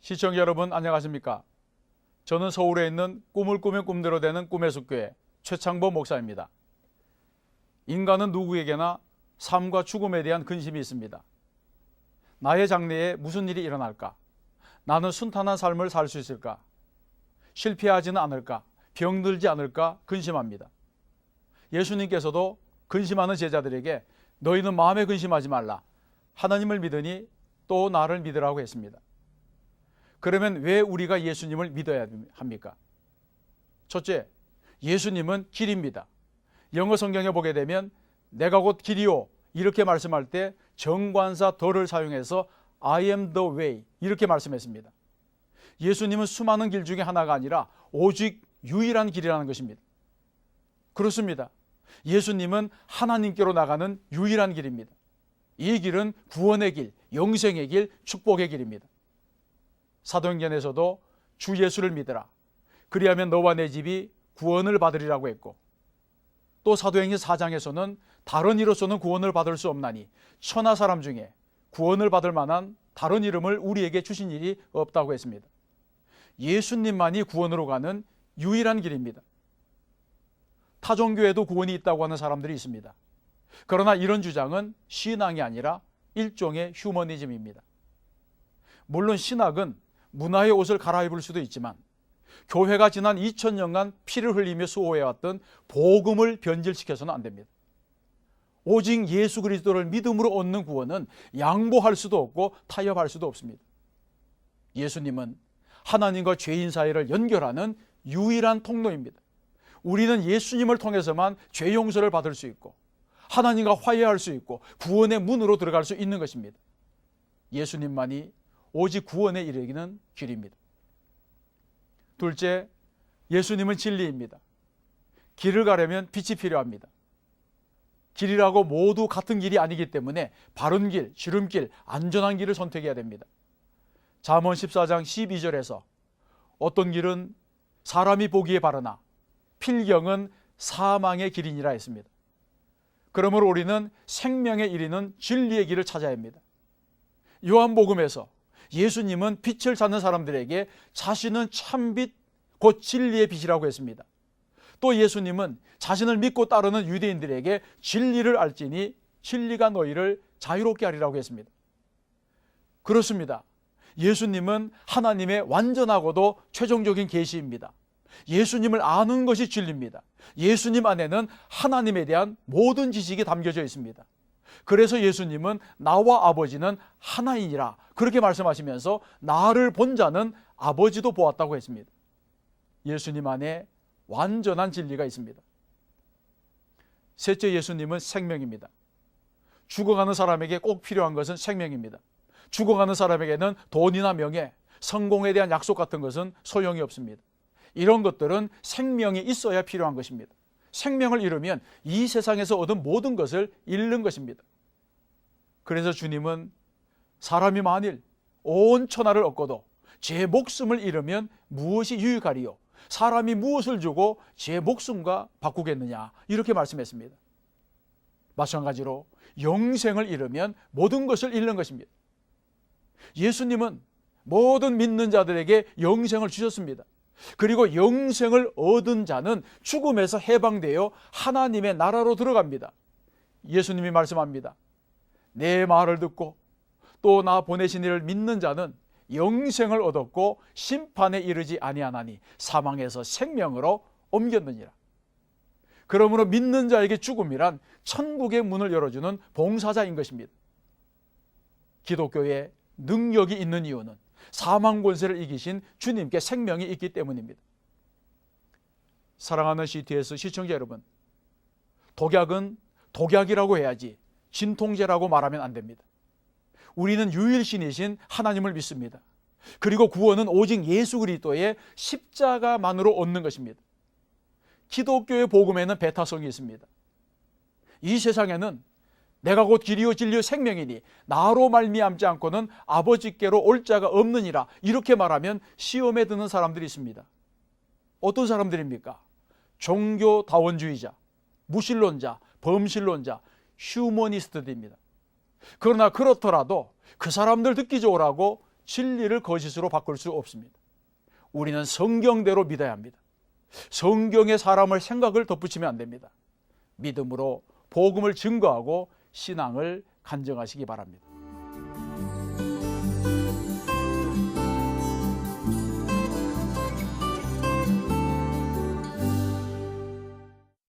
시청자 여러분 안녕하십니까? 저는 서울에 있는 꿈을 꾸면 꿈대로 되는 꿈의 숲교회 최창범 목사입니다. 인간은 누구에게나 삶과 죽음에 대한 근심이 있습니다. 나의 장래에 무슨 일이 일어날까? 나는 순탄한 삶을 살 수 있을까? 실패하지는 않을까? 병들지 않을까? 근심합니다. 예수님께서도 근심하는 제자들에게 너희는 마음에 근심하지 말라. 하나님을 믿으니 또 나를 믿으라고 했습니다. 그러면 왜 우리가 예수님을 믿어야 합니까? 첫째, 예수님은 길입니다. 영어 성경에 보게 되면 내가 곧 길이요 이렇게 말씀할 때 정관사 더를 사용해서 I am the way 이렇게 말씀했습니다. 예수님은 수많은 길 중에 하나가 아니라 오직 유일한 길이라는 것입니다. 그렇습니다. 예수님은 하나님께로 나가는 유일한 길입니다. 이 길은 구원의 길, 영생의 길, 축복의 길입니다. 사도행전에서도 주 예수를 믿으라. 그리하면 너와 내 집이 구원을 받으리라고 했고, 또 사도행전 4장에서는 다른 이로서는 구원을 받을 수 없나니 천하 사람 중에 구원을 받을 만한 다른 이름을 우리에게 주신 일이 없다고 했습니다. 예수님만이 구원으로 가는 유일한 길입니다. 타종교에도 구원이 있다고 하는 사람들이 있습니다. 그러나 이런 주장은 신앙이 아니라 일종의 휴머니즘입니다. 물론 신학은 문화의 옷을 갈아입을 수도 있지만 교회가 지난 2000년간 피를 흘리며 수호해왔던 복음을 변질시켜서는 안 됩니다. 오직 예수 그리스도를 믿음으로 얻는 구원은 양보할 수도 없고 타협할 수도 없습니다. 예수님은 하나님과 죄인 사이를 연결하는 유일한 통로입니다. 우리는 예수님을 통해서만 죄 용서를 받을 수 있고 하나님과 화해할 수 있고 구원의 문으로 들어갈 수 있는 것입니다. 예수님만이 오직 구원에 이르기는 길입니다. 둘째, 예수님은 진리입니다. 길을 가려면 빛이 필요합니다. 길이라고 모두 같은 길이 아니기 때문에 바른 길, 지름길, 안전한 길을 선택해야 됩니다. 잠언 14장 12절에서 어떤 길은 사람이 보기에 바르나 필경은 사망의 길이니라 했습니다. 그러므로 우리는 생명에 이르는 진리의 길을 찾아야 합니다. 요한복음에서 예수님은 빛을 찾는 사람들에게 자신은 참빛 곧 진리의 빛이라고 했습니다. 또 예수님은 자신을 믿고 따르는 유대인들에게 진리를 알지니 진리가 너희를 자유롭게 하리라고 했습니다. 그렇습니다. 예수님은 하나님의 완전하고도 최종적인 계시입니다. 예수님을 아는 것이 진리입니다. 예수님 안에는 하나님에 대한 모든 지식이 담겨져 있습니다. 그래서 예수님은 나와 아버지는 하나이니라 그렇게 말씀하시면서 나를 본 자는 아버지도 보았다고 했습니다. 예수님 안에 완전한 진리가 있습니다. 셋째, 예수님은 생명입니다. 죽어가는 사람에게 꼭 필요한 것은 생명입니다. 죽어가는 사람에게는 돈이나 명예, 성공에 대한 약속 같은 것은 소용이 없습니다. 이런 것들은 생명이 있어야 필요한 것입니다. 생명을 잃으면 이 세상에서 얻은 모든 것을 잃는 것입니다. 그래서 주님은 사람이 만일 온 천하를 얻고도 제 목숨을 잃으면 무엇이 유익하리요? 사람이 무엇을 주고 제 목숨과 바꾸겠느냐? 이렇게 말씀했습니다. 마찬가지로 영생을 잃으면 모든 것을 잃는 것입니다. 예수님은 모든 믿는 자들에게 영생을 주셨습니다. 그리고 영생을 얻은 자는 죽음에서 해방되어 하나님의 나라로 들어갑니다. 예수님이 말씀합니다. 내 말을 듣고 또 나 보내신 이를 믿는 자는 영생을 얻었고 심판에 이르지 아니하나니 사망에서 생명으로 옮겼느니라. 그러므로 믿는 자에게 죽음이란 천국의 문을 열어주는 봉사자인 것입니다. 기독교에 능력이 있는 이유는 사망 권세를 이기신 주님께 생명이 있기 때문입니다. 사랑하는 CTS 시청자 여러분, 독약은 독약이라고 해야지 진통제라고 말하면 안 됩니다. 우리는 유일신이신 하나님을 믿습니다. 그리고 구원은 오직 예수 그리스도의 십자가만으로 얻는 것입니다. 기독교의 복음에는 배타성이 있습니다. 이 세상에는 내가 곧 길이요 진리요 생명이니 나로 말미암지 않고는 아버지께로 올 자가 없느니라 이렇게 말하면 시험에 드는 사람들이 있습니다. 어떤 사람들입니까? 종교다원주의자, 무신론자, 범신론자, 휴머니스트들입니다. 그러나 그렇더라도 그 사람들 듣기 좋으라고 진리를 거짓으로 바꿀 수 없습니다. 우리는 성경대로 믿어야 합니다. 성경의 사람을 생각을 덧붙이면 안 됩니다. 믿음으로 복음을 증거하고 신앙을 간증하시기 바랍니다.